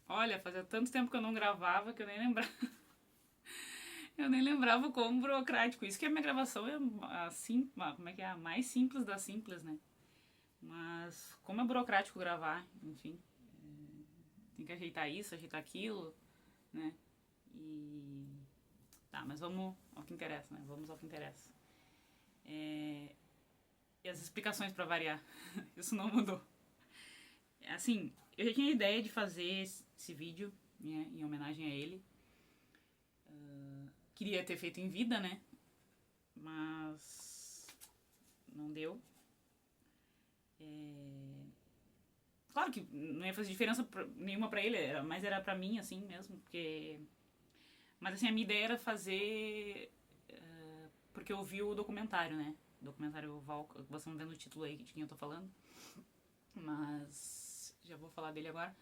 Olha, fazia tanto tempo que eu não gravava que eu nem lembrava. Eu nem lembrava o quão burocrático. Isso que a minha gravação é assim, como é que é? A mais simples das simples, né? Mas como é burocrático gravar, enfim. Tem que ajeitar isso, ajeitar aquilo, né? E. Tá, mas vamos ao que interessa, né? Vamos ao que interessa. E as explicações pra variar. Isso não mudou. Assim, eu já tinha a ideia de fazer esse vídeo, né, em homenagem a ele. Queria ter feito em vida, né? Mas não deu. Claro que não ia fazer diferença nenhuma pra ele, mas era pra mim, assim mesmo, porque... Mas assim, a minha ideia era fazer... porque eu vi o documentário, né? O documentário Val, vocês estão vendo o título aí de quem eu tô falando. Mas já vou falar dele agora.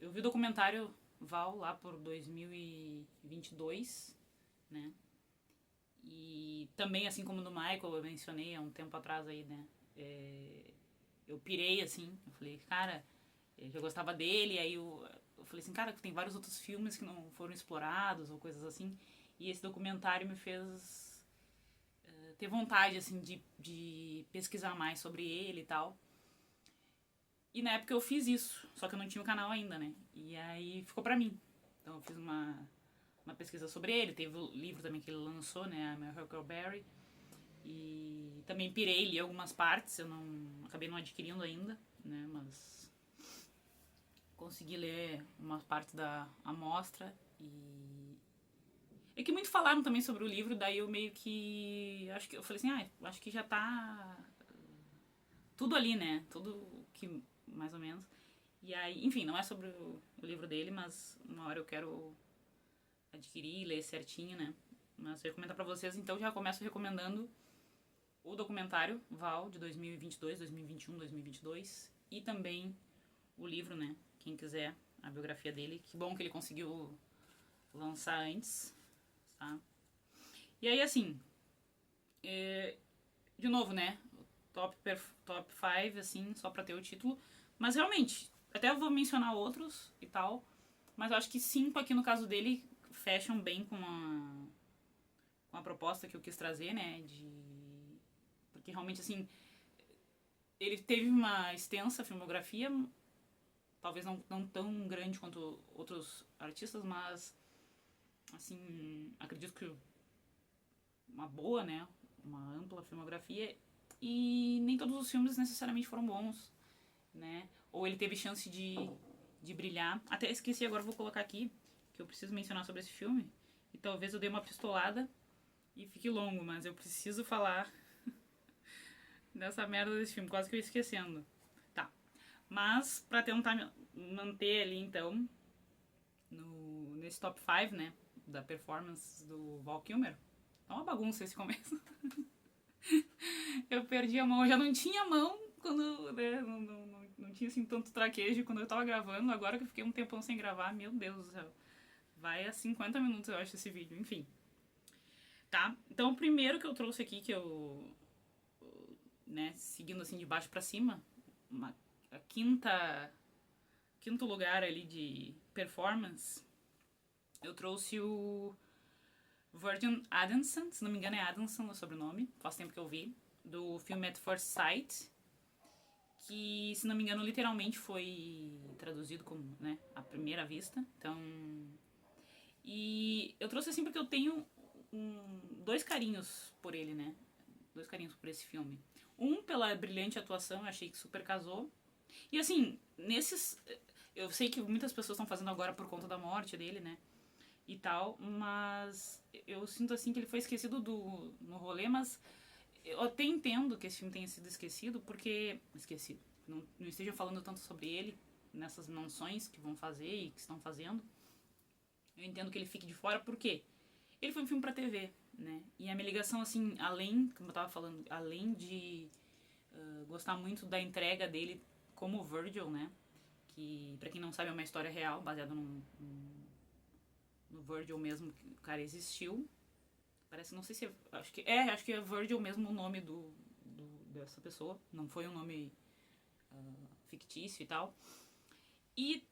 Eu vi o documentário Val lá por 2022, né? E também, assim como no Michael, eu mencionei há um tempo atrás aí, né? Eu pirei, assim, eu falei, cara, eu já gostava dele, aí eu falei assim, cara, tem vários outros filmes que não foram explorados ou coisas assim, e esse documentário me fez ter vontade, assim, de pesquisar mais sobre ele e tal. E na época eu fiz isso, só que eu não tinha o canal ainda, né? E aí ficou pra mim. Então eu fiz uma pesquisa sobre ele, teve o livro também que ele lançou, né, a My Huckleberry. E também pirei, li algumas partes, eu não acabei não adquirindo ainda, né, mas consegui ler umas partes da amostra e é que muito falaram também sobre o livro, daí eu meio que acho que eu falei assim, acho que já tá tudo ali, né? Tudo que mais ou menos. E aí, enfim, não é sobre o livro dele, mas uma hora eu quero adquirir, ler certinho, né? Mas eu ia comentar pra vocês, então já começo recomendando o documentário Val de 2022, 2021, 2022 e também o livro, né? Quem quiser a biografia dele, que bom que ele conseguiu lançar antes, tá? E aí assim, de novo, né? Top 5, assim, só pra ter o título. Mas realmente, até eu vou mencionar outros e tal. Mas eu acho que 5 aqui no caso dele fecham bem com a proposta que eu quis trazer, né? Porque realmente, assim, ele teve uma extensa filmografia, talvez não tão grande quanto outros artistas, mas, assim, acredito que uma boa, né? Uma ampla filmografia. E nem todos os filmes necessariamente foram bons, né? Ou ele teve chance de brilhar. Até esqueci, agora vou colocar aqui, que eu preciso mencionar sobre esse filme. E talvez eu dê uma pistolada e fique longo, mas eu preciso falar dessa merda desse filme, quase que eu ia esquecendo. Tá. Mas, pra tentar manter ali, então, nesse top 5, né, da performance do Val Kilmer, é uma bagunça esse começo. Eu perdi a mão, eu já não tinha mão quando, né, não tinha assim tanto traquejo quando eu tava gravando. Agora que eu fiquei um tempão sem gravar, meu Deus do céu. Vai a 50 minutos, eu acho, esse vídeo, enfim. Tá? Então, o primeiro que eu trouxe aqui, que eu, né, seguindo assim de baixo pra cima, a quinto lugar ali de performance, eu trouxe o Virgin Adamson, se não me engano é Adamson o sobrenome, faz tempo que eu vi, do filme At First Sight, que, se não me engano, literalmente foi traduzido como, né, a primeira vista. Então, e eu trouxe assim porque eu tenho dois carinhos por ele, né? Dois carinhos por esse filme. Um pela brilhante atuação, eu achei que super casou. E assim, nesses, eu sei que muitas pessoas estão fazendo agora por conta da morte dele, né? E tal, mas eu sinto assim que ele foi esquecido no rolê, mas eu até entendo que esse filme tenha sido esquecido, porque. Esquecido. Não estejam falando tanto sobre ele nessas menções que vão fazer e que estão fazendo. Eu entendo que ele fique de fora, porque ele foi um filme pra TV, né? E a minha ligação, assim, além, como eu tava falando, além de gostar muito da entrega dele como Virgil, né? Que, pra quem não sabe, é uma história real, baseada no Virgil mesmo, que o cara existiu. Parece, não sei se é. Acho que é Virgil mesmo o nome dessa pessoa. Não foi um nome fictício e tal. E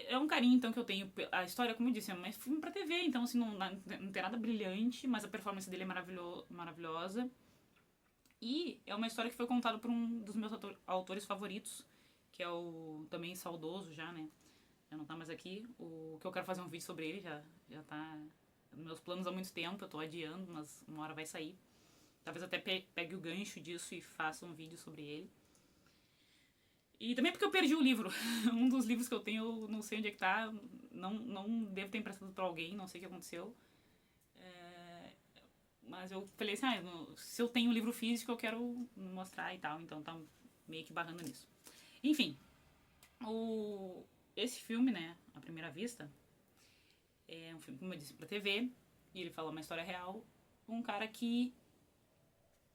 é um carinho, então, que eu tenho. A história, como eu disse, é um filme pra TV, então, assim, não tem nada brilhante, mas a performance dele é maravilhosa. E é uma história que foi contada por um dos meus autores favoritos, que é o também saudoso já, né? Já não tá mais aqui. O que eu quero fazer um vídeo sobre ele, já tá nos meus planos há muito tempo, eu tô adiando, mas uma hora vai sair. Talvez até pegue o gancho disso e faça um vídeo sobre ele. E também porque eu perdi o livro. Um dos livros que eu tenho, eu não sei onde é que tá. Não devo ter emprestado pra alguém, não sei o que aconteceu. Mas eu falei assim, se eu tenho o livro físico, eu quero mostrar e tal. Então tá meio que barrando nisso. Enfim, esse filme, né, à primeira vista, é um filme, como eu disse, pra TV. E ele fala uma história real. Um cara que,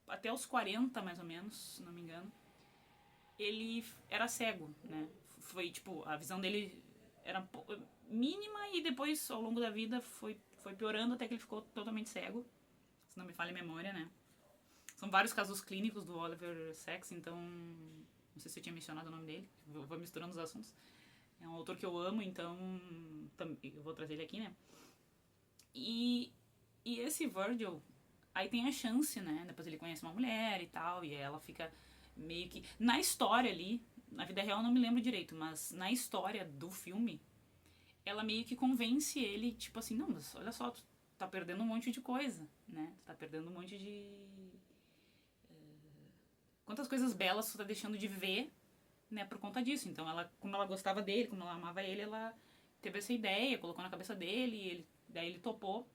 até os 40, mais ou menos, se não me engano, ele era cego, né? Foi, tipo, a visão dele era mínima e depois, ao longo da vida, foi piorando até que ele ficou totalmente cego. Se não me falha a memória, né? São vários casos clínicos do Oliver Sacks, então... Não sei se eu tinha mencionado o nome dele. Vou misturando os assuntos. É um autor que eu amo, então... Eu vou trazer ele aqui, né? E esse Virgil... Aí tem a chance, né? Depois ele conhece uma mulher e tal, e ela fica meio que... Na história ali, na vida real eu não me lembro direito, mas na história do filme, ela meio que convence ele, tipo assim, não, mas olha só, tu tá perdendo um monte de coisa, né? Tu tá perdendo um monte de... Quantas coisas belas tu tá deixando de ver, né, por conta disso. Então, como ela gostava dele, como ela amava ele, ela teve essa ideia, colocou na cabeça dele, daí ele topou.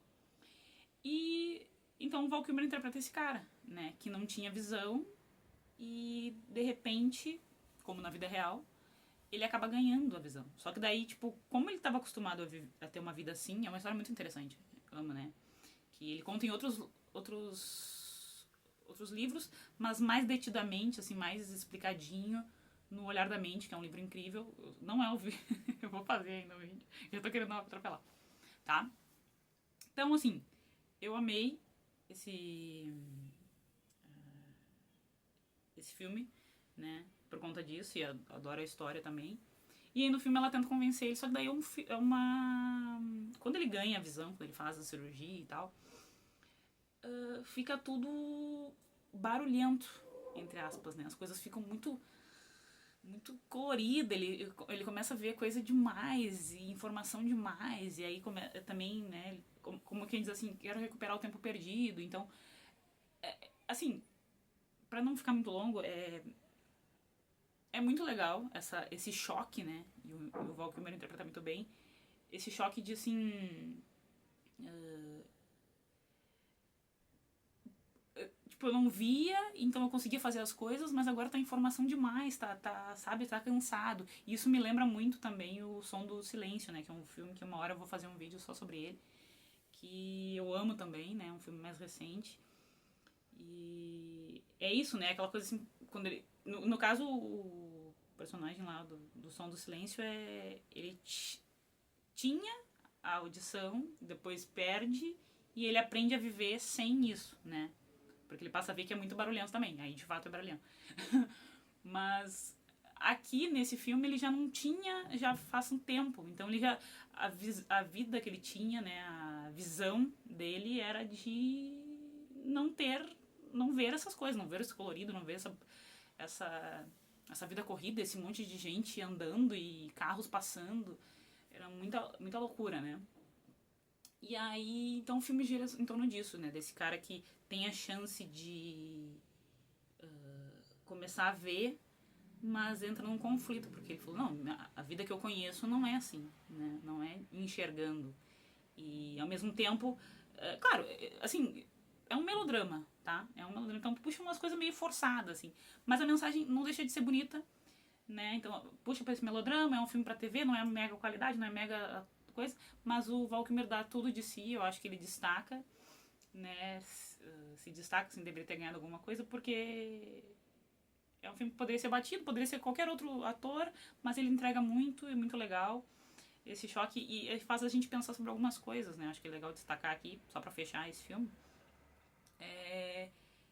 E então o Val Kilmer interpreta esse cara, né, que não tinha visão e de repente, como na vida real, ele acaba ganhando a visão. Só que daí, tipo, como ele estava acostumado a ter uma vida assim, é uma história muito interessante. Eu amo, né? Que ele conta em outros livros, mas mais detidamente, assim, mais explicadinho no Olhar da Mente, que é um livro incrível. Não é o vídeo, eu vou fazer ainda o vídeo. Já tô querendo atropelar, tá? Então, assim, eu amei esse filme, né? Por conta disso, e adoro a história também. E aí no filme ela tenta convencer ele, só que daí é uma... Quando ele ganha a visão, quando ele faz a cirurgia e tal, fica tudo barulhento, entre aspas, né? As coisas ficam muito colorida, ele começa a ver coisa demais e informação demais, e aí também, né, como quem diz assim, quero recuperar o tempo perdido, então, assim, pra não ficar muito longo, é muito legal esse choque, né, e o Val Kilmer interpreta muito bem, esse choque de, assim, tipo, eu não via, então eu conseguia fazer as coisas, mas agora tá informação demais, sabe, tá cansado. E isso me lembra muito também o Som do Silêncio, né, que é um filme que uma hora eu vou fazer um vídeo só sobre ele, que eu amo também, né, um filme mais recente. E é isso, né, aquela coisa assim, quando ele... No caso, o personagem lá do Som do Silêncio, ele tinha a audição, depois perde, e ele aprende a viver sem isso, né. Porque ele passa a ver que é muito barulhento também. Aí, de fato, é barulhento. Mas aqui, nesse filme, ele já não tinha, já faz um tempo. Então, ele já... A vida que ele tinha, né? A visão dele era de não ver essas coisas, não ver esse colorido, não ver essa vida corrida, esse monte de gente andando e carros passando. Era muita loucura, né? E aí, então o filme gira em torno disso, né? Desse cara que tem a chance de começar a ver, mas entra num conflito, porque ele falou, não, a vida que eu conheço não é assim, né? Não é enxergando. E ao mesmo tempo, claro, assim, é um melodrama, tá? É um melodrama, então puxa umas coisas meio forçadas, assim. Mas a mensagem não deixa de ser bonita, né? Então, puxa pra esse melodrama, é um filme pra TV, não é mega qualidade, não é mega coisa, mas o Val Kilmer dá tudo de si, eu acho que ele destaca, né? Se destaca, assim, deveria ter ganhado alguma coisa, porque é um filme que poderia ser batido, poderia ser qualquer outro ator, mas ele entrega muito, é muito legal esse choque e faz a gente pensar sobre algumas coisas, né? Acho que é legal destacar aqui, só pra fechar esse filme,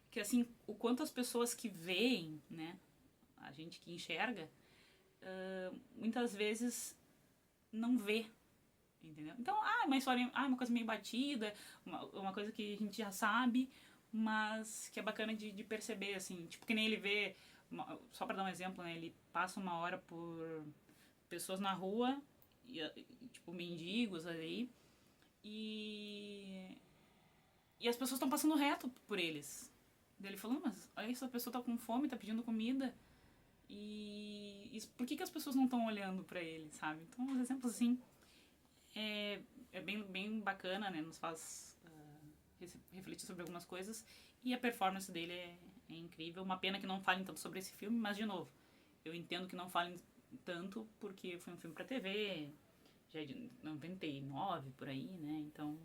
que assim, o quanto as pessoas que veem, né? A gente que enxerga, muitas vezes não vê, entendeu? Então, uma história, uma coisa meio batida, uma coisa que a gente já sabe, mas que é bacana de perceber, assim, tipo, que nem ele vê, só pra dar um exemplo, né, ele passa uma hora por pessoas na rua, tipo, mendigos ali, e, e as pessoas estão passando reto por eles. Daí ele falou, mas olha, essa pessoa tá com fome, tá pedindo comida, e por que as pessoas não estão olhando pra ele, sabe? Então, uns exemplos assim, é bem bacana, né? Nos faz refletir sobre algumas coisas. E a performance dele é incrível. Uma pena que não falem tanto sobre esse filme, mas, de novo, eu entendo que não falem tanto porque foi um filme pra TV, já é de 99, por aí, né? Então,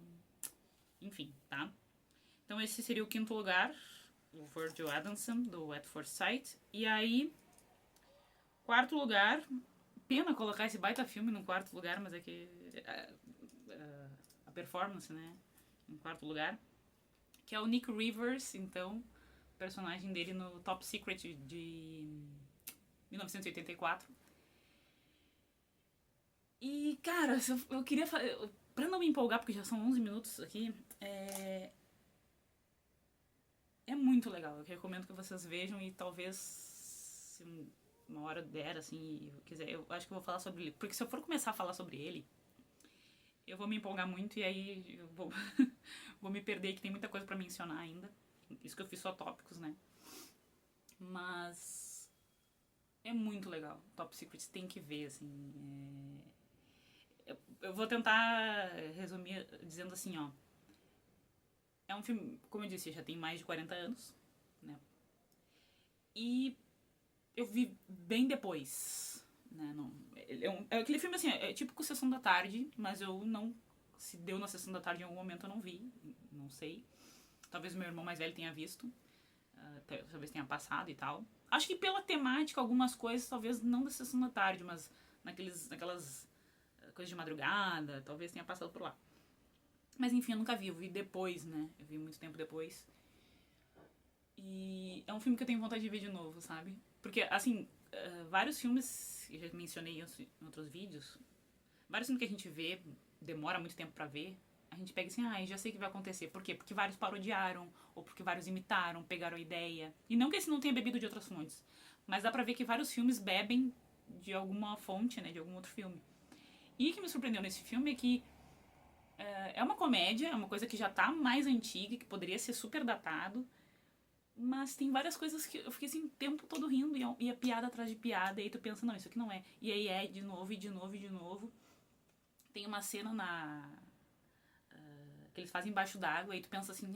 enfim, tá? Então esse seria o quinto lugar, o Virgil Adamson, do At First Sight. E aí, quarto lugar, pena colocar esse baita filme no quarto lugar, mas é que a performance, né, em quarto lugar, que é o Nick Rivers, então, personagem dele no Top Secret de 1984. E, cara, eu queria fazer, pra não me empolgar, porque já são 11 minutos aqui, é muito legal. Eu recomendo que vocês vejam e talvez, se uma hora der, assim, e eu quiser, eu acho que eu vou falar sobre ele. Porque se eu for começar a falar sobre ele, eu vou me empolgar muito e aí eu vou, vou me perder, que tem muita coisa pra mencionar ainda. Isso que eu fiz só tópicos, né? Mas é muito legal. Top Secret tem que ver, assim. Eu vou tentar resumir dizendo assim, ó. É um filme, como eu disse, já tem mais de 40 anos, né? E eu vi bem depois, né? Não, é aquele filme assim, é típico Sessão da Tarde, mas eu não... Se deu na Sessão da Tarde em algum momento eu não vi, não sei. Talvez meu irmão mais velho tenha visto, talvez tenha passado e tal. Acho que pela temática, algumas coisas, talvez não da Sessão da Tarde, mas naquelas coisas de madrugada, talvez tenha passado por lá. Mas enfim, eu nunca vi, eu vi depois, né? Eu vi muito tempo depois. E é um filme que eu tenho vontade de ver de novo, sabe? Porque, assim, vários filmes, eu já mencionei em outros vídeos, vários filmes que a gente vê, demora muito tempo pra ver, a gente pega assim, já sei o que vai acontecer. Por quê? Porque vários parodiaram, ou porque vários imitaram, pegaram a ideia. E não que esse não tenha bebido de outras fontes, mas dá pra ver que vários filmes bebem de alguma fonte, né, de algum outro filme. E o que me surpreendeu nesse filme é que é uma comédia, é uma coisa que já tá mais antiga, que poderia ser super datado, mas tem várias coisas que eu fiquei assim o tempo todo rindo e a piada atrás de piada, e aí tu pensa, não, isso aqui não é. E aí é de novo, e de novo, e de novo. Tem uma cena que eles fazem embaixo d'água, e tu pensa assim,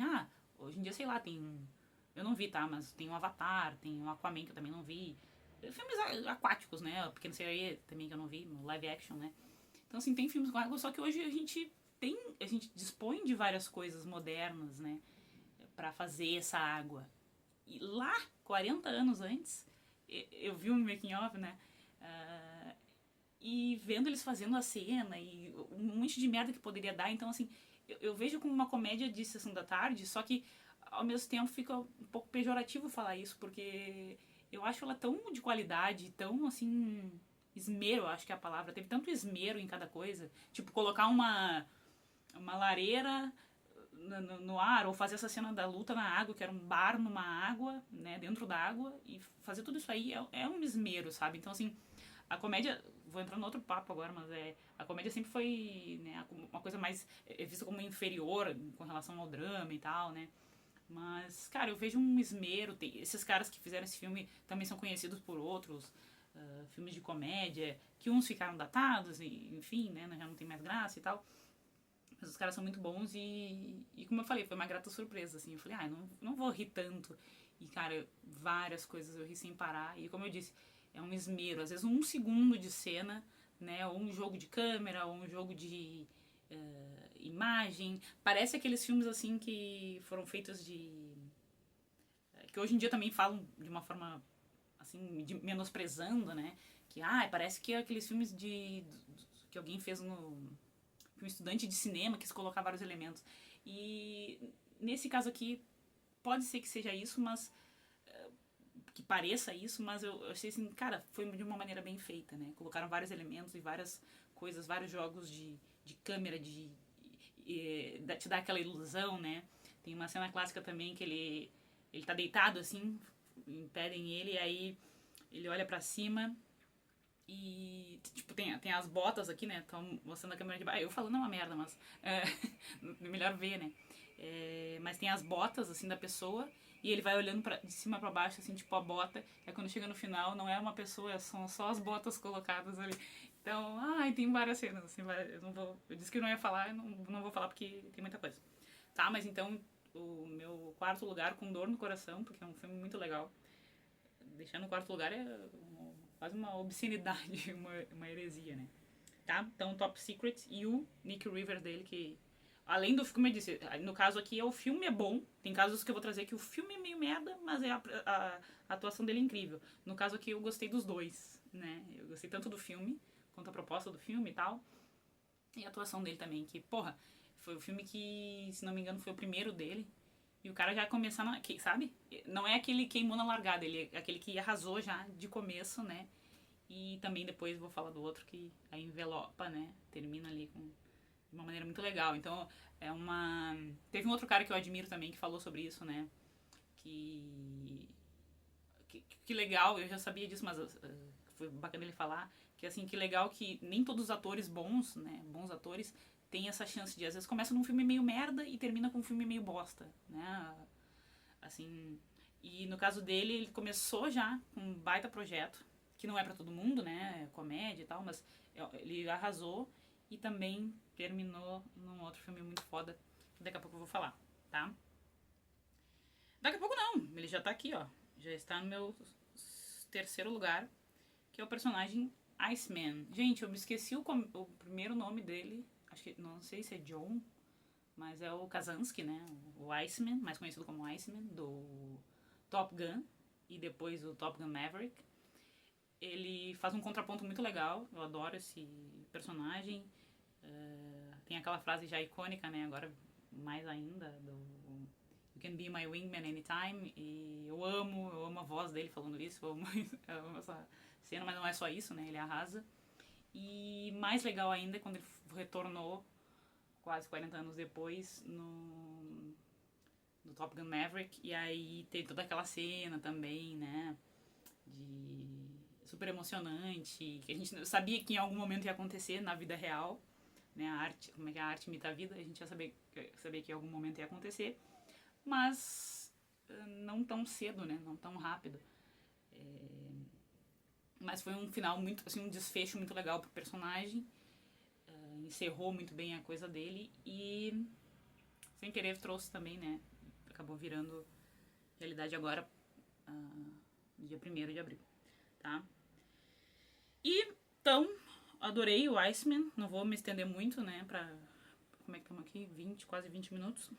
hoje em dia, sei lá, tem... Eu não vi, tá? Mas tem um Avatar, tem um Aquaman que eu também não vi. Filmes aquáticos, né? O Pequeno Sereia também que eu não vi, no live action, né? Então, assim, tem filmes com água, só que hoje a gente dispõe de várias coisas modernas, né? Pra fazer essa água. E lá, 40 anos antes, eu vi um making of, né? E vendo eles fazendo a cena e um monte de merda que poderia dar. Então, assim, eu vejo como uma comédia de Sessão da Tarde, só que ao mesmo tempo fica um pouco pejorativo falar isso, porque eu acho ela tão de qualidade, tão assim. Esmero, acho que é a palavra. Teve tanto esmero em cada coisa. Tipo, colocar uma lareira no ar, ou fazer essa cena da luta na água, que era um bar numa água, né, dentro da água, e fazer tudo isso aí é um esmero, sabe? Então, assim, a comédia, vou entrar no outro papo agora, mas a comédia sempre foi, né, uma coisa mais vista como inferior com relação ao drama e tal, né? Mas, cara, eu vejo um esmero. Esses caras que fizeram esse filme também são conhecidos por outros filmes de comédia, que uns ficaram datados, e, enfim, né, já não tem mais graça e tal. Mas os caras são muito bons e como eu falei, foi uma grata surpresa, assim. Eu falei, não vou rir tanto. E, cara, várias coisas eu ri sem parar. E como eu disse, é um esmero. Às vezes um segundo de cena, né? Ou um jogo de câmera, ou um jogo de imagem. Parece aqueles filmes, assim, que foram feitos de... que hoje em dia também falam de uma forma, assim, menosprezando, né? Que, parece que é aqueles filmes que alguém fez um estudante de cinema quis colocar vários elementos. E nesse caso aqui, pode ser que seja isso, mas que pareça isso, mas eu achei assim, cara, foi de uma maneira bem feita, né? Colocaram vários elementos e várias coisas, vários jogos de câmera, te dá aquela ilusão, né? Tem uma cena clássica também que ele tá deitado assim, impedem ele, e aí ele olha pra cima e, tipo, tem as botas aqui, né? Estão mostrando a câmera de baixo. Eu falando é uma merda, mas é melhor ver, né? Mas tem as botas, assim, da pessoa e ele vai olhando de cima pra baixo, assim, tipo, a bota. É quando chega no final, não é uma pessoa, são só as botas colocadas ali. Então, tem várias cenas, assim, eu disse que eu não ia falar, não vou falar porque tem muita coisa. Tá, mas então, o meu quarto lugar, com dor no coração, porque é um filme muito legal. Deixar no quarto lugar é quase uma obscenidade, uma heresia, né? Tá? Então, Top Secret e o Nick River dele, que além do filme, eu disse, no caso aqui, o filme é bom. Tem casos que eu vou trazer que o filme é meio merda, mas a atuação dele é incrível. No caso aqui, eu gostei dos dois, né? Eu gostei tanto do filme, quanto a proposta do filme e tal. E a atuação dele também, que, porra, foi o filme que, se não me engano, foi o primeiro dele. E o cara já começando, sabe? Não é aquele que queimou na largada, ele é aquele que arrasou já de começo, né? E também depois vou falar do outro que a envelopa, né? Termina ali de uma maneira muito legal. Então, é uma... Teve um outro cara que eu admiro também que falou sobre isso, né? Que legal, eu já sabia disso, mas foi bacana ele falar. Que assim, que legal que nem todos os atores bons, né? Bons atores, têm essa chance de, às vezes, começa num filme meio merda e termina com um filme meio bosta, né? Assim... E no caso dele, ele começou já com um baita projeto, que não é pra todo mundo, né? Comédia e tal, mas ele arrasou e também terminou num outro filme muito foda, que daqui a pouco eu vou falar, tá? Daqui a pouco não, ele já tá aqui, ó. Já está no meu terceiro lugar, que é o personagem Iceman. Gente, eu me esqueci o primeiro nome dele, acho que, não sei se é John, mas é o Kazansky, né? O Iceman, mais conhecido como Iceman, do Top Gun e depois o Top Gun Maverick. Ele faz um contraponto muito legal, eu adoro esse personagem. Tem aquela frase já icônica, né? Agora mais ainda, do You can be my wingman anytime. E eu amo a voz dele falando isso, eu amo essa cena, mas não é só isso, né? Ele arrasa. E mais legal ainda é quando ele retornou quase 40 anos depois no Top Gun Maverick, e aí tem toda aquela cena também, né, de super emocionante, que a gente sabia que em algum momento ia acontecer na vida real, né, a arte, como é que a arte imita a vida, a gente já sabia que em algum momento ia acontecer, mas não tão cedo, né, não tão rápido. Mas foi um final muito, assim, um desfecho muito legal pro personagem, encerrou muito bem a coisa dele e sem querer trouxe também, né, acabou virando realidade agora, no dia 1º de abril, tá? E, então, adorei o Iceman, não vou me estender muito, né, como é que estamos aqui? Quase 20 minutos.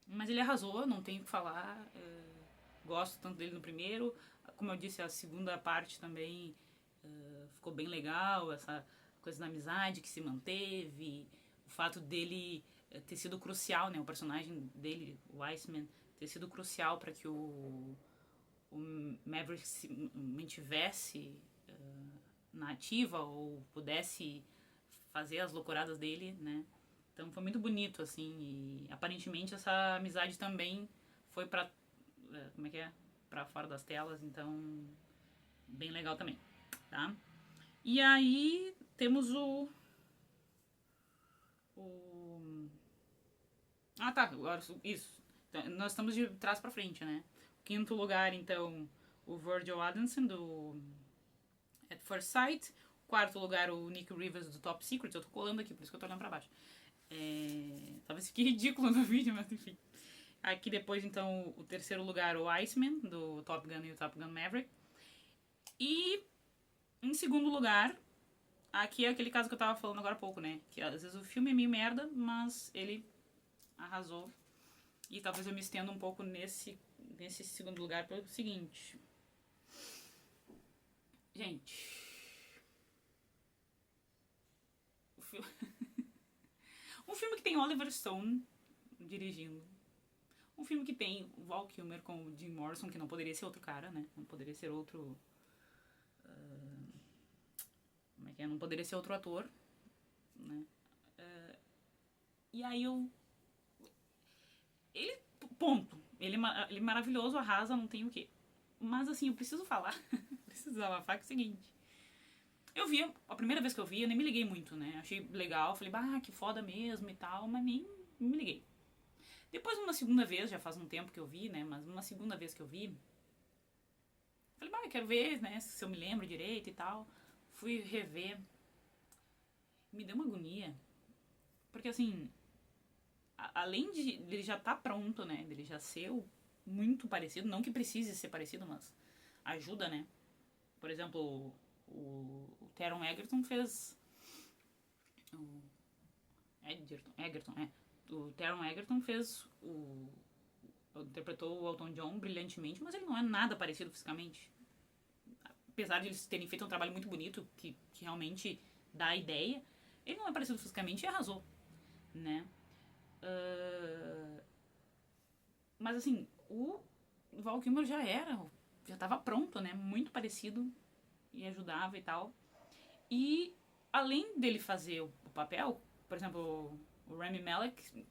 Mas ele arrasou, não tenho o que falar, gosto tanto dele no primeiro, como eu disse, a segunda parte também ficou bem legal, essa coisa da amizade que se manteve, o fato dele ter sido crucial, né, o personagem dele, o Iceman, ter sido crucial para que o Maverick se mantivesse na ativa ou pudesse fazer as loucuradas dele, né? Então foi muito bonito, assim, e aparentemente essa amizade também foi pra, como é que é? Pra fora das telas, então bem legal também, tá? E aí temos o... Ah, tá, agora isso. Então, nós estamos de trás pra frente, né? Quinto lugar, então, o Virgil Adamson, do At First Sight. Quarto lugar, o Nick Rivers, do Top Secret. Eu tô colando aqui, por isso que eu tô olhando pra baixo. Talvez fique ridículo no vídeo, mas enfim. Aqui depois, então, o terceiro lugar, o Iceman, do Top Gun e o Top Gun Maverick. E, em segundo lugar, aqui é aquele caso que eu tava falando agora há pouco, né? Que às vezes o filme é meio merda, mas ele arrasou. E talvez eu me estenda um pouco nesse segundo lugar pelo seguinte. Gente... Um filme que tem Oliver Stone dirigindo. Um filme que tem o Val Kilmer com o Jim Morrison, que não poderia ser outro cara, né? Não poderia ser outro... como é que é? Não poderia ser outro ator, né? E aí eu... Ele, ponto. Ele é maravilhoso, arrasa, não tem o quê. Mas assim, eu preciso falar, preciso desabafar, que é o seguinte. Eu vi, a primeira vez que eu vi, eu nem me liguei muito, né? Achei legal, falei, que foda mesmo e tal, mas nem me liguei. Depois, uma segunda vez, já faz um tempo que eu vi, né? Mas uma segunda vez que eu vi, falei, quero ver, né? Se eu me lembro direito e tal. Fui rever. Me deu uma agonia. Porque assim, além de ele já tá pronto, né? Ele já ser muito parecido, não que precise ser parecido, mas ajuda, né? Por exemplo, o Taron Egerton fez... O Egerton, é. O Taron Egerton fez interpretou o Elton John brilhantemente, mas ele não é nada parecido fisicamente. Apesar de eles terem feito um trabalho muito bonito, que realmente dá a ideia, ele não é parecido fisicamente e arrasou, né? Mas assim, o Val Kilmer já estava pronto, né? Muito parecido e ajudava e tal. E além dele fazer o papel, por exemplo, o Rami Malek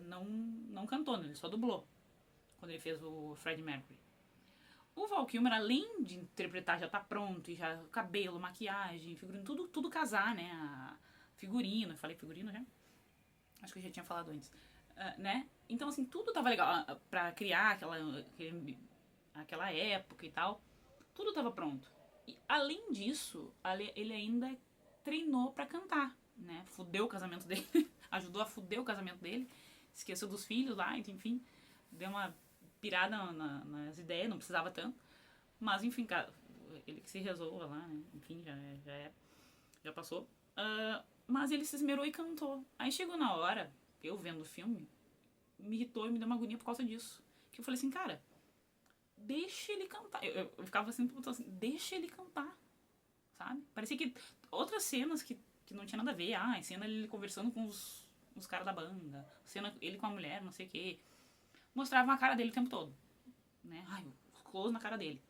não cantou, né? Ele só dublou quando ele fez o Freddie Mercury. O Val Kilmer, além de interpretar, já tá pronto, e já cabelo, maquiagem, figurino, tudo casar, né? Figurino, eu falei figurino já? Acho que eu já tinha falado antes. Né? Então, assim, tudo tava legal pra criar aquela época e tal. Tudo tava pronto. E, além disso, ele ainda treinou pra cantar, né? Fudeu o casamento dele, ajudou a fuder o casamento dele, esqueceu dos filhos lá, enfim, deu uma pirada nas ideias, não precisava tanto. Mas, enfim, cara, ele que se resolva lá, né? Enfim, já passou. Mas ele se esmerou e cantou. Aí chegou na hora, eu vendo o filme, me irritou e me deu uma agonia por causa disso. Que eu falei assim, cara, deixa ele cantar. Eu ficava sempre assim, deixa ele cantar, sabe? Parecia que outras cenas que não tinha nada a ver. A cena ele conversando com os caras da banda, cena ele com a mulher, não sei o quê. Mostravam a cara dele o tempo todo, né? Os close na cara dele.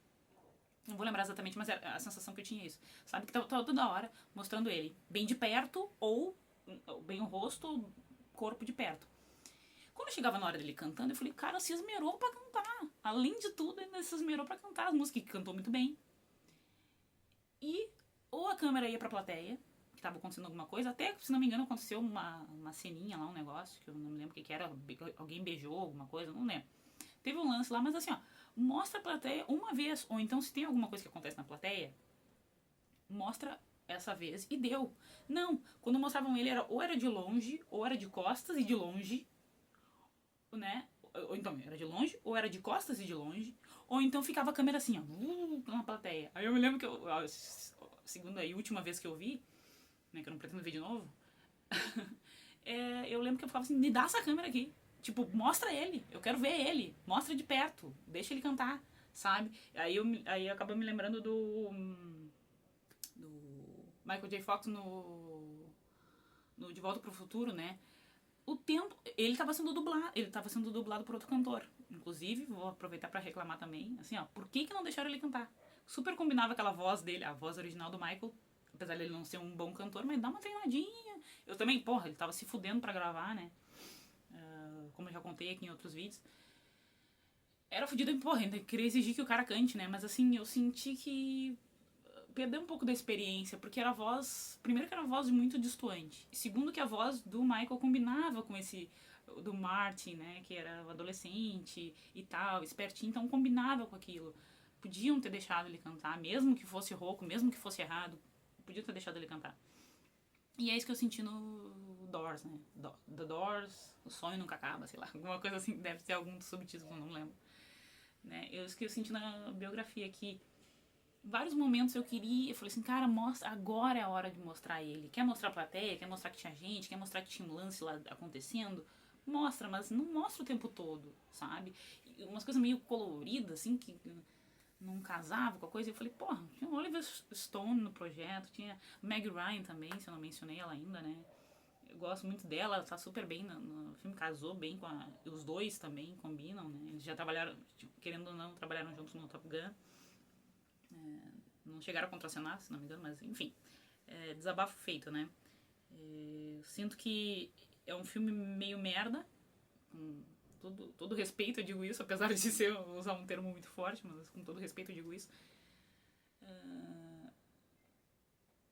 Não vou lembrar exatamente, mas era a sensação que eu tinha isso. Sabe? Que tava toda hora mostrando ele bem de perto ou bem o rosto, corpo de perto. Quando chegava na hora dele cantando, eu falei, cara, se esmerou pra cantar. Além de tudo, ele se esmerou pra cantar as músicas, que cantou muito bem. E ou a câmera ia pra plateia, que tava acontecendo alguma coisa, até, se não me engano, aconteceu uma ceninha lá, um negócio, que eu não me lembro o que era, alguém beijou alguma coisa, não lembro. Teve um lance lá, mas assim, ó, mostra a plateia uma vez, ou então se tem alguma coisa que acontece na plateia, mostra essa vez e deu. Não, quando mostravam ele, ou era de longe, ou era de costas e de longe, né? Ou então era de longe, ou era de costas e de longe, ou então ficava a câmera assim, ó, na plateia. Aí eu me lembro que a segunda e última vez que eu vi, né, que eu não pretendo ver de novo, eu lembro que eu ficava assim, me dá essa câmera aqui. Tipo, mostra ele, eu quero ver ele, mostra de perto, deixa ele cantar, sabe? Aí acaba me lembrando do Michael J. Fox no De Volta pro Futuro, né? O tempo, ele estava sendo dublado por outro cantor. Inclusive, vou aproveitar para reclamar também, assim, ó, por que não deixaram ele cantar? Super combinava aquela voz dele, a voz original do Michael, apesar dele não ser um bom cantor, mas dá uma treinadinha. Eu também, ele tava se fudendo pra gravar, né? Como eu já contei aqui em outros vídeos. Era fudido, ainda queria exigir que o cara cante, né? Mas assim, eu senti que perdeu um pouco da experiência, porque era a voz... Primeiro que era a voz muito distoante. E segundo que a voz do Michael combinava com esse... Do Martin, né? Que era o adolescente e tal, espertinho. Então combinava com aquilo. Podiam ter deixado ele cantar, mesmo que fosse rouco, mesmo que fosse errado. Podiam ter deixado ele cantar. E é isso que eu senti no Doors, né? The Doors, O Sonho Nunca Acaba, sei lá. Alguma coisa assim, deve ter algum subtítulo, não lembro. Né? Isso que eu senti na biografia aqui. Vários momentos eu falei assim, cara, mostra, agora é a hora de mostrar ele. Quer mostrar a plateia, quer mostrar que tinha gente, quer mostrar que tinha um lance lá acontecendo? Mostra, mas não mostra o tempo todo, sabe? E umas coisas meio coloridas, assim, que não casava com a coisa. E eu falei, tinha Oliver Stone no projeto, tinha Meg Ryan também, se eu não mencionei ela ainda, né? Eu gosto muito dela, ela tá super bem no filme, casou bem com os dois também combinam, né? Eles já trabalharam, tipo, querendo ou não, trabalharam juntos no Top Gun. Não chegaram a contracenar, se não me engano, mas enfim. Desabafo feito, né? Sinto que é um filme meio merda, com todo respeito eu digo isso, apesar de usar um termo muito forte, mas com todo respeito eu digo isso.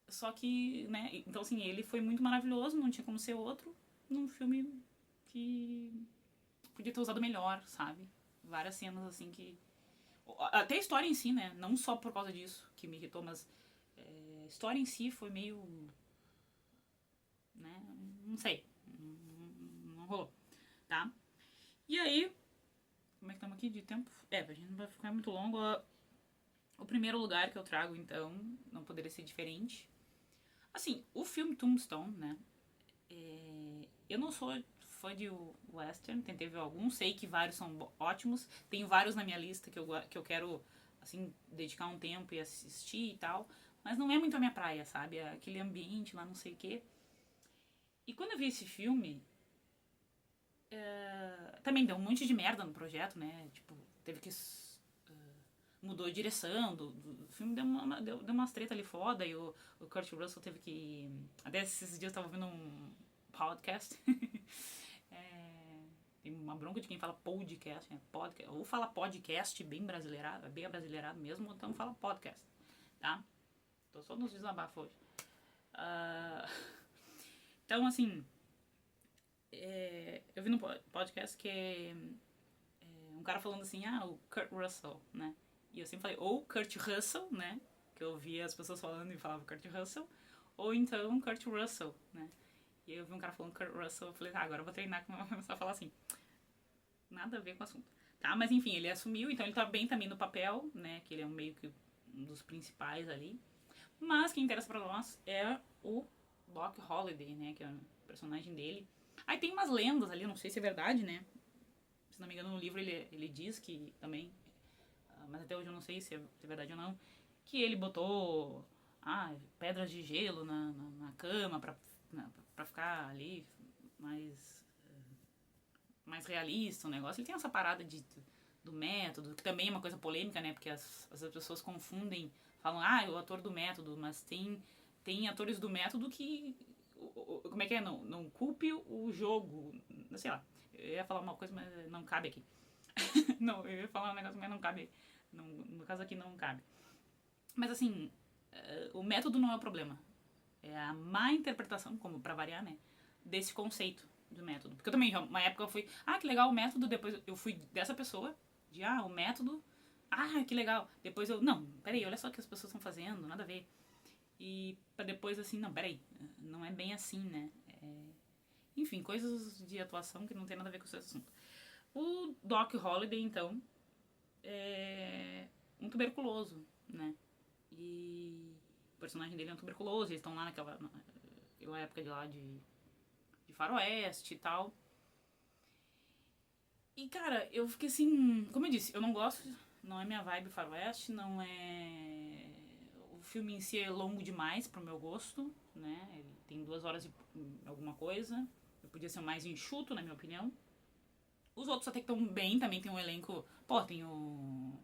Só que, né, então assim, ele foi muito maravilhoso, não tinha como ser outro, num filme que podia ter usado melhor, sabe? Várias cenas assim que... Até a história em si, né, não só por causa disso que me irritou, mas a história em si foi meio... né, não sei, não rolou, tá? E aí, como é que estamos aqui de tempo? A gente não vai ficar muito longo. O primeiro lugar que eu trago, então, não poderia ser diferente. Assim, o filme Tombstone, né? Eu não sou fã de western, tentei ver alguns, sei que vários são ótimos. Tenho vários na minha lista que eu quero, assim, dedicar um tempo e assistir e tal. Mas não é muito a minha praia, sabe? Aquele ambiente lá, não sei o quê. E quando eu vi esse filme, também deu um monte de merda no projeto, né? Tipo, teve que... mudou a direção do filme, deu umas treta ali foda, e o Kurt Russell teve que... Até esses dias eu tava ouvindo um podcast. Tem uma bronca de quem fala podcast, né? Podcast, ou fala podcast bem abrasileirado mesmo, ou então fala podcast, tá? Tô só nos desabafos hoje. Então, assim, eu vi no podcast que um cara falando assim, o Kurt Russell, né? E eu sempre falei, ou Kurt Russell, né? Que eu ouvia as pessoas falando e falava Kurt Russell, ou então Kurt Russell, né? E aí eu vi um cara falando Kurt Russell, eu falei, agora eu vou treinar que eu vou começar a falar assim. Nada a ver com o assunto. Tá, mas enfim, ele assumiu, então ele tá bem também no papel, né? Que ele é meio que um dos principais ali. Mas quem interessa pra nós é o Doc Holliday, né? Que é o personagem dele. Aí tem umas lendas ali, não sei se é verdade, né? Se não me engano, no livro ele diz que também, mas até hoje eu não sei se é verdade ou não, que ele botou pedras de gelo na cama pra ficar ali mais realista o negócio. Ele tem essa parada do método, que também é uma coisa polêmica, né? Porque as pessoas confundem, falam, o ator do método, mas tem atores do método que... Como é que é? Não culpe o jogo. Sei lá. Eu ia falar uma coisa, mas não cabe aqui. Não, eu ia falar um negócio, mas não cabe. No caso aqui não cabe. Mas assim, o método não é o problema. É a má interpretação, como pra variar, né? Desse conceito do método. Porque eu também, uma época eu fui, que legal o método, depois eu fui dessa pessoa, o método, que legal. Depois não, peraí, olha só o que as pessoas estão fazendo, nada a ver. E pra depois assim, não, peraí, não é bem assim, né? Enfim, coisas de atuação que não tem nada a ver com esse assunto. O Doc Holliday, então, é um tuberculoso, né? E o personagem dele é um tuberculoso, eles estão lá naquela época de faroeste e tal. E, cara, eu fiquei assim... Como eu disse, eu não gosto, não é minha vibe faroeste, não é... O filme em si é longo demais pro meu gosto, né? Ele tem 2 horas e alguma coisa. Eu podia ser mais enxuto, na minha opinião. Os outros até que estão bem, também tem um elenco... tem o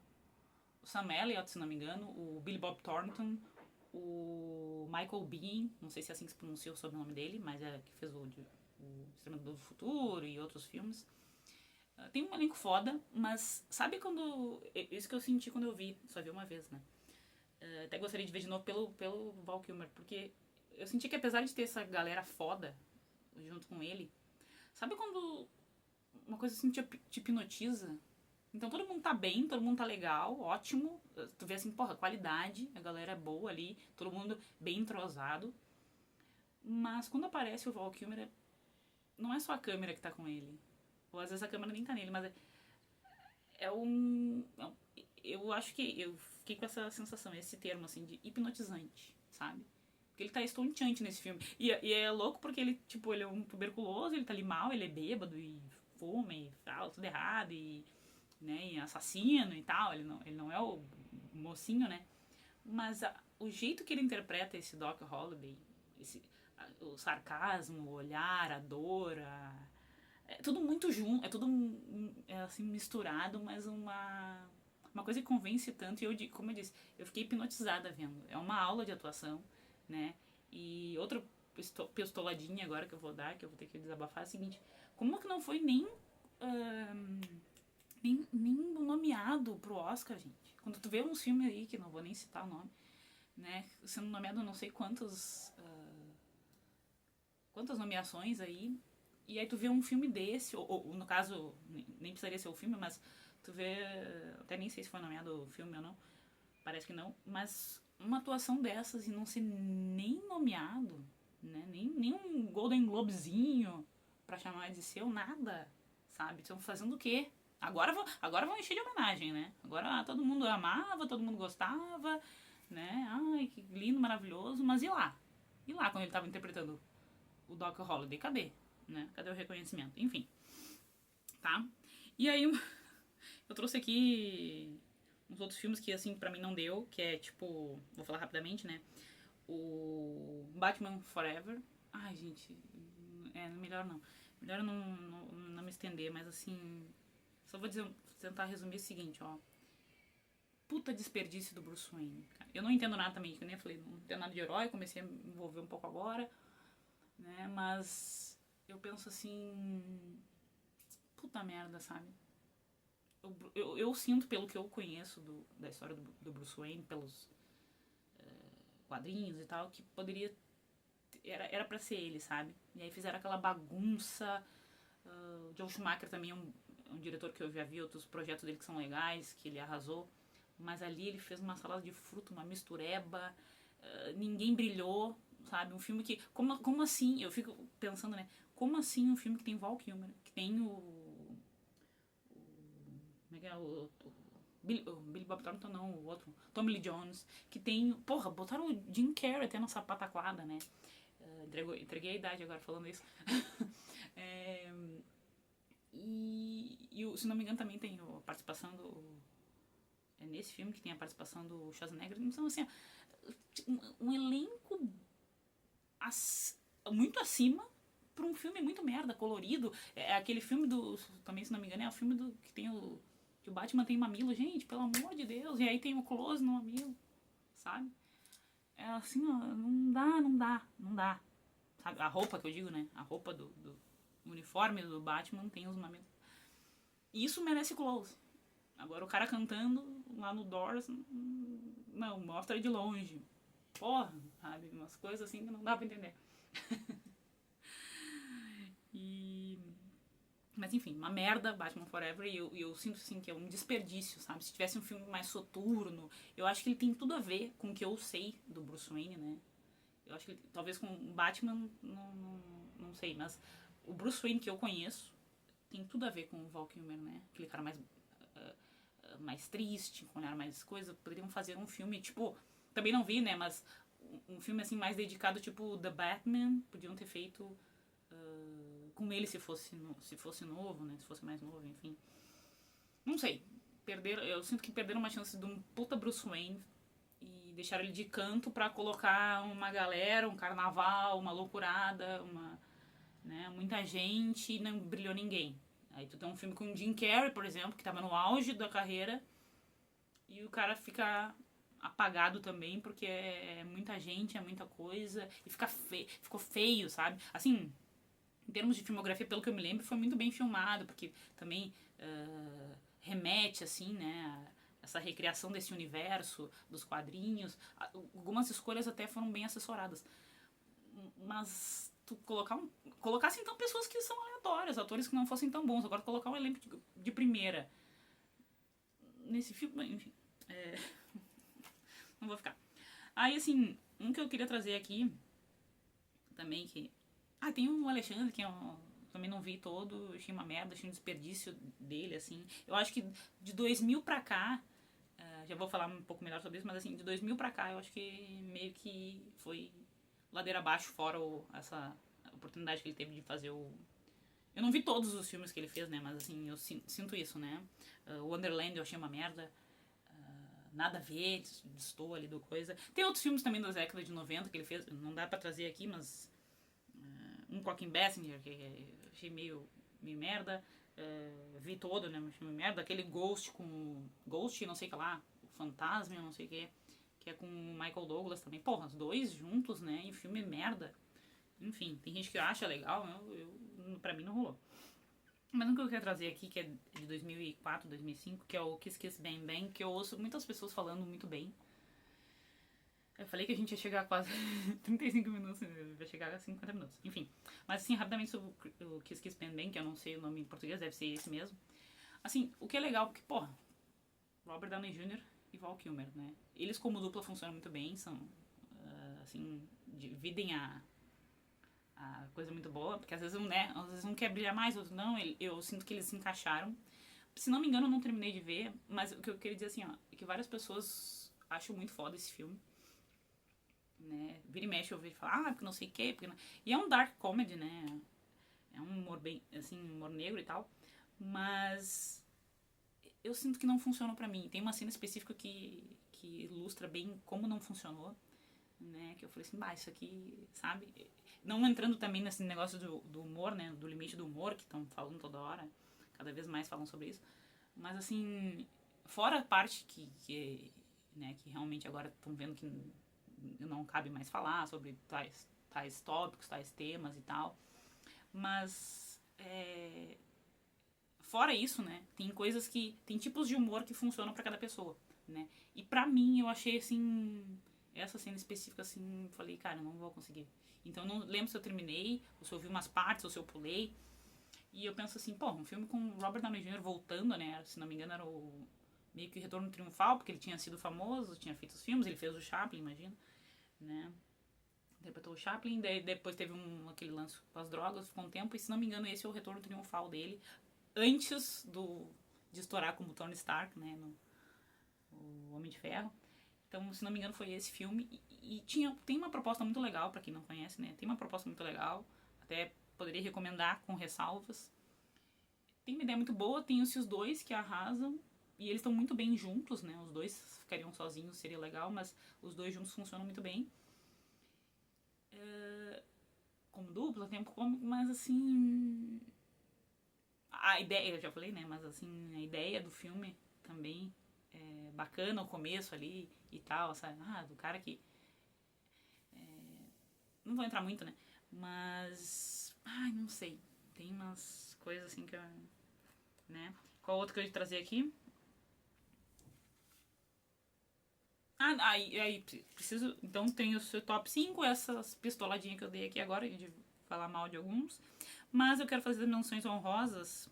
Sam Elliott, se não me engano, o Billy Bob Thornton, o Michael Biehn, não sei se é assim que se pronuncia o sobrenome dele, mas que fez o Exterminador do Futuro e outros filmes. Tem um elenco foda, mas sabe quando... Isso que eu senti quando eu vi, só vi uma vez, né? Até gostaria de ver de novo pelo Val Kilmer, porque eu senti que apesar de ter essa galera foda junto com ele, sabe quando uma coisa assim te hipnotiza? Então todo mundo tá bem, todo mundo tá legal, ótimo. Tu vê assim, qualidade, a galera é boa ali, todo mundo bem entrosado. Mas quando aparece o Val Kilmer, não é só a câmera que tá com ele. Ou às vezes a câmera nem tá nele, mas eu acho que eu fiquei com essa sensação, esse termo assim, de hipnotizante, sabe? Porque ele tá estonteante nesse filme. E é louco porque ele, tipo, ele é um tuberculoso, ele tá ali mal, ele é bêbado e fuma e fala tudo errado e, né, e assassino e tal. Ele não é o mocinho, né? Mas o jeito que ele interpreta esse Doc Holliday, o sarcasmo, o olhar, a dor, é tudo muito junto, é tudo assim misturado, mas uma coisa que convence tanto. E eu, como eu disse, eu fiquei hipnotizada vendo. É uma aula de atuação, né? E outra pistoladinha agora que eu vou dar, que eu vou ter que desabafar, é a seguinte: como que não foi nem nomeado pro Oscar, gente? Quando tu vê uns filmes aí, que não vou nem citar o nome, né? Sendo nomeado não sei quantas nomeações aí. E aí tu vê um filme desse, ou no caso, nem precisaria ser o filme, mas tu vê, até nem sei se foi nomeado o filme ou não, parece que não, mas uma atuação dessas e não ser nem nomeado, né? Nem um Golden Globezinho pra chamar de seu, nada, sabe? Estão fazendo o quê? Agora vão encher de homenagem, né? Agora todo mundo amava, todo mundo gostava, né? Ai, que lindo, maravilhoso, mas e lá? E lá quando ele tava interpretando o Doc Holliday? Cadê? Né? Cadê o reconhecimento? Enfim, tá? E aí eu trouxe aqui uns outros filmes que, assim, pra mim não deu, que é, tipo, vou falar rapidamente, né? O Batman Forever. Ai, gente, melhor não. Melhor eu não me estender, mas, assim, só vou tentar resumir o seguinte, ó. Puta desperdício do Bruce Wayne, cara. Eu não entendo nada também, que eu nem falei, não entendo nada de herói, comecei a me envolver um pouco agora, né? Mas eu penso assim, puta merda, sabe? Eu sinto, pelo que eu conheço da história do Bruce Wayne, pelos quadrinhos e tal, que poderia. Era pra ser ele, sabe? E aí fizeram aquela bagunça. O Joe Schumacher também é um diretor que eu já vi outros projetos dele que são legais, que ele arrasou. Mas ali ele fez uma salada de fruta, uma mistureba. Ninguém brilhou, sabe? Um filme que. Como assim? Eu fico pensando, né? Como assim um filme que tem Val Kilmer, que tem como é que é? O Billy Bob Thornton, não, o outro. Tommy Lee Jones, que tem. Porra, botaram o Jim Carrey até nessa pataquada, né? Entreguei a idade agora falando isso. Se não me engano, também tem a participação do. É nesse filme que tem a participação do Schwarzenegger. Então, assim, um elenco muito acima pra um filme muito merda, colorido. É aquele filme do. Também, se não me engano, é o filme do que tem o. Que o Batman tem mamilo, gente, pelo amor de Deus. E aí tem o close no mamilo, sabe? É assim, ó, não dá. Sabe? A roupa que eu digo, né? A roupa do uniforme do Batman tem os mamilos. E isso merece close. Agora o cara cantando lá no Doors, não, mostra de longe. Porra, sabe? Umas coisas assim que não dá pra entender. Mas enfim, uma merda, Batman Forever, e eu sinto assim que é um desperdício, sabe? Se tivesse um filme mais soturno, eu acho que ele tem tudo a ver com o que eu sei do Bruce Wayne, né? Eu acho que talvez com o Batman, não sei, mas o Bruce Wayne que eu conheço tem tudo a ver com o Val Kilmer, né? Aquele cara mais triste, com olhar mais coisa. Poderiam fazer um filme, tipo, também não vi, né? Mas um filme assim mais dedicado, tipo The Batman, podiam ter feito com ele se fosse novo, né? Se fosse mais novo, enfim. Não sei. Eu sinto que perderam uma chance de um puta Bruce Wayne e deixaram ele de canto pra colocar uma galera, um carnaval, uma loucurada, muita gente e não brilhou ninguém. Aí tu tem um filme com o Jim Carrey, por exemplo, que tava no auge da carreira e o cara fica apagado também porque é muita gente, é muita coisa e ficou feio, sabe? Assim, em termos de filmografia, pelo que eu me lembro, foi muito bem filmado, porque também remete, assim, né, a essa recriação desse universo, dos quadrinhos. Algumas escolhas até foram bem assessoradas. Mas tu colocasse então pessoas que são aleatórias, atores que não fossem tão bons. Agora colocar um elenco de primeira nesse filme, enfim, não vou ficar. Aí, assim, um que eu queria trazer aqui também, que tem o Alexandre, que também não vi todo, achei uma merda, achei um desperdício dele, assim. Eu acho que de 2000 pra cá, já vou falar um pouco melhor sobre isso, mas assim, de 2000 pra cá, eu acho que meio que foi ladeira abaixo, fora essa oportunidade que ele teve de fazer o... Eu não vi todos os filmes que ele fez, né, mas assim, eu sinto isso, né. O Wonderland eu achei uma merda, nada a ver, estou ali do coisa. Tem outros filmes também da década de 90 que ele fez, não dá pra trazer aqui, mas Um Coquin Basinger, que achei meio merda. Vi todo, né? Achei meio merda. Aquele Ghost com... Ghost, não sei o que lá. O Fantasma, não sei o que é com o Michael Douglas também. Porra, os dois juntos, né? E o filme é merda. Enfim, tem gente que acha legal. Pra mim não rolou. Mas o que eu quero trazer aqui, que é de 2004, 2005, que é o Kiss Kiss Bang Bang, que eu ouço muitas pessoas falando muito bem. Eu falei que a gente ia chegar a quase 35 minutos, vai chegar a 50 minutos. Enfim, mas assim, rapidamente sobre o Kiss Kiss Bang Bang, que eu não sei o nome em português, deve ser esse mesmo. Assim, o que é legal, porque, porra, Robert Downey Jr. e Val Kilmer, né? Eles como dupla funcionam muito bem, são, assim, dividem a coisa muito boa, porque às vezes, né, às vezes um quer brilhar mais, outro não, eu sinto que eles se encaixaram. Se não me engano, eu não terminei de ver, mas o que eu queria dizer assim, ó, é que várias pessoas acham muito foda esse filme. Né? Vira e mexe eu vejo falar, porque não sei o que, porque não... E é um dark comedy, né? É um humor bem, assim, humor negro e tal. Mas eu sinto que não funcionou pra mim. Tem uma cena específica que ilustra bem como não funcionou, né? Que eu falei assim, bah, isso aqui, sabe? Não entrando também nesse negócio do humor, né? Do limite do humor, que estão falando toda hora. Cada vez mais falam sobre isso. Mas, assim, fora a parte né, que realmente agora estão vendo que não cabe mais falar sobre tais tópicos, tais temas e tal. Mas, fora isso, né, tem coisas que... Tem tipos de humor que funcionam pra cada pessoa, né? E pra mim, eu achei, assim... Essa cena específica, assim, falei, cara, não vou conseguir. Então, não lembro se eu terminei, ou se eu vi umas partes, ou se eu pulei. E eu penso assim, pô, um filme com Robert Downey Jr. voltando, né? Se não me engano, era o meio que o Retorno Triunfal, porque ele tinha sido famoso, tinha feito os filmes, ele fez o Chaplin, imagina, né? Interpretou o Chaplin, depois teve aquele lance com as drogas, ficou um tempo, e se não me engano, esse é o Retorno Triunfal dele, antes de estourar como Tony Stark, né? O Homem de Ferro. Então, se não me engano, foi esse filme. E tem uma proposta muito legal, pra quem não conhece, né? Tem uma proposta muito legal. Até poderia recomendar com ressalvas. Tem uma ideia muito boa, tem esses dois que arrasam. E eles estão muito bem juntos, né? Os dois ficariam sozinhos, seria legal, mas os dois juntos funcionam muito bem. Como dupla, tempo cômico, mas assim... A ideia, eu já falei, né? Mas assim, a ideia do filme também é bacana, o começo ali e tal, sabe? Do cara que... Não vou entrar muito, né? Mas... Ai, não sei. Tem umas coisas assim que eu... Né? Qual outro que eu ia trazer aqui? Aí preciso... Então tem o seu top 5, essas pistoladinhas que eu dei aqui agora, de falar mal de alguns. Mas eu quero fazer menções honrosas,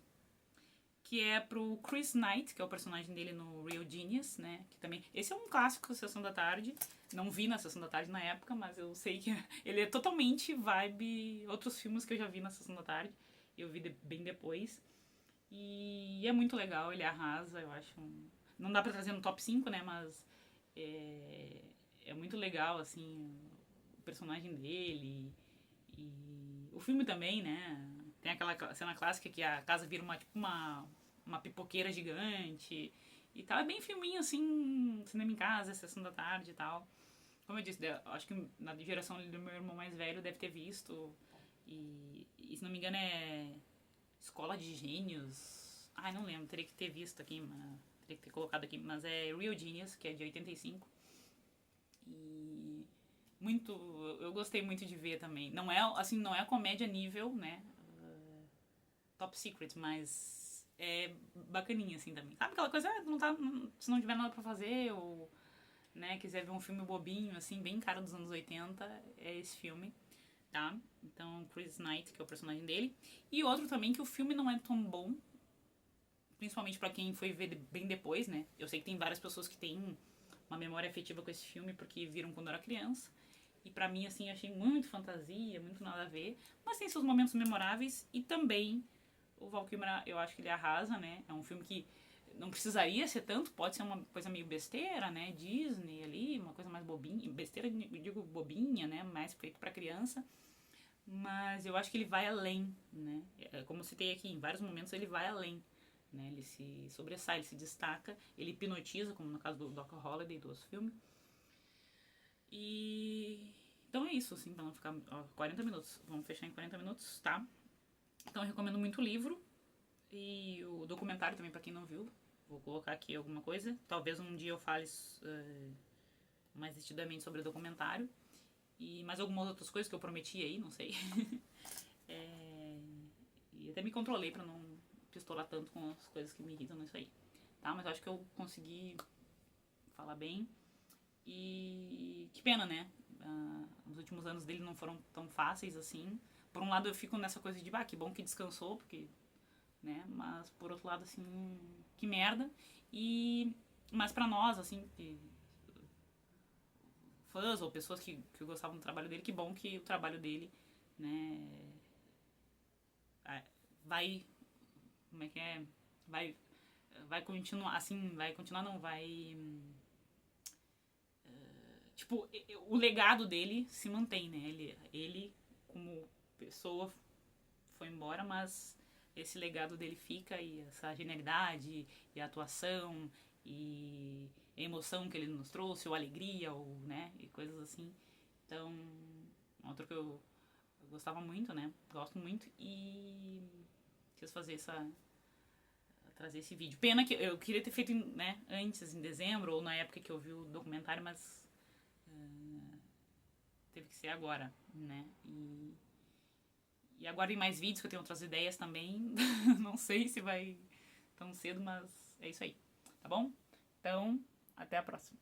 que é pro Chris Knight, que é o personagem dele no Real Genius, né? Que também... Esse é um clássico da Sessão da Tarde. Não vi na Sessão da Tarde na época, mas eu sei que ele é totalmente vibe outros filmes que eu já vi na Sessão da Tarde. Eu vi bem depois. E é muito legal, ele arrasa, eu acho. Não dá pra trazer no top 5, né? Mas é muito legal, assim, o personagem dele. E o filme também, né? Tem aquela cena clássica que a casa vira uma pipoqueira gigante e tal. É bem filminho, assim, cinema em casa, sessão da tarde e tal. Como eu disse, acho que na geração do meu irmão mais velho deve ter visto. E se não me engano é Escola de Gênios. Ai, não lembro, teria que ter visto aqui, teria que ter colocado aqui. Mas é Real Genius, que é de 85. E muito, eu gostei muito de ver também. Não é, assim, não é comédia nível, né? Top Secret, mas é bacaninha, assim, também. Sabe aquela coisa, se não tiver nada pra fazer, ou, né, quiser ver um filme bobinho, assim, bem cara dos anos 80, é esse filme, tá? Então, Chris Knight, que é o personagem dele. E outro também, que o filme não é tão bom, principalmente pra quem foi ver bem depois, né? Eu sei que tem várias pessoas que têm uma memória afetiva com esse filme, porque viram quando eu era criança. E pra mim, assim, achei muito fantasia, muito nada a ver. Mas tem seus momentos memoráveis e também o Val Kilmer, eu acho que ele arrasa, né? É um filme que não precisaria ser tanto, pode ser uma coisa meio besteira, né? Disney ali, uma coisa mais bobinha. Besteira, eu digo bobinha, né? Mais feito pra criança. Mas eu acho que ele vai além, né? Como eu citei aqui, em vários momentos ele vai além. Né? Ele se sobressai, ele se destaca, ele hipnotiza, como no caso do Doc Holliday, do outro filme. E Então é isso, assim, pra não ficar... Ó, 40 minutos. Vamos fechar em 40 minutos, tá? Então eu recomendo muito o livro e o documentário também, pra quem não viu. Vou colocar aqui alguma coisa. Talvez um dia eu fale mais detidamente sobre o documentário. E mais algumas outras coisas que eu prometi aí, não sei. E até me controlei pra não pistolar tanto com as coisas que me irritam nisso aí. Tá? Mas eu acho que eu consegui falar bem. E que pena, né? Os últimos anos dele não foram tão fáceis assim. Por um lado eu fico nessa coisa de, que bom que descansou, porque, né? Mas por outro lado, assim, que merda. Mas pra nós, assim, fãs ou pessoas que gostavam do trabalho dele, que bom que o trabalho dele, né, vai, como é que é, vai continuar, assim, vai continuar, não, vai, tipo, o legado dele se mantém, né, ele como pessoa foi embora, mas esse legado dele fica, e essa genialidade e a atuação e a emoção que ele nos trouxe, ou alegria, ou, né, e coisas assim. Então, outro que eu gostava muito, né, gosto muito, e quis fazer trazer esse vídeo. Pena que eu queria ter feito, né, antes, em dezembro, ou na época que eu vi o documentário, mas teve que ser agora, né, e agora em mais vídeos, que eu tenho outras ideias também. Não sei se vai tão cedo, mas é isso aí, tá bom? Então, até a próxima.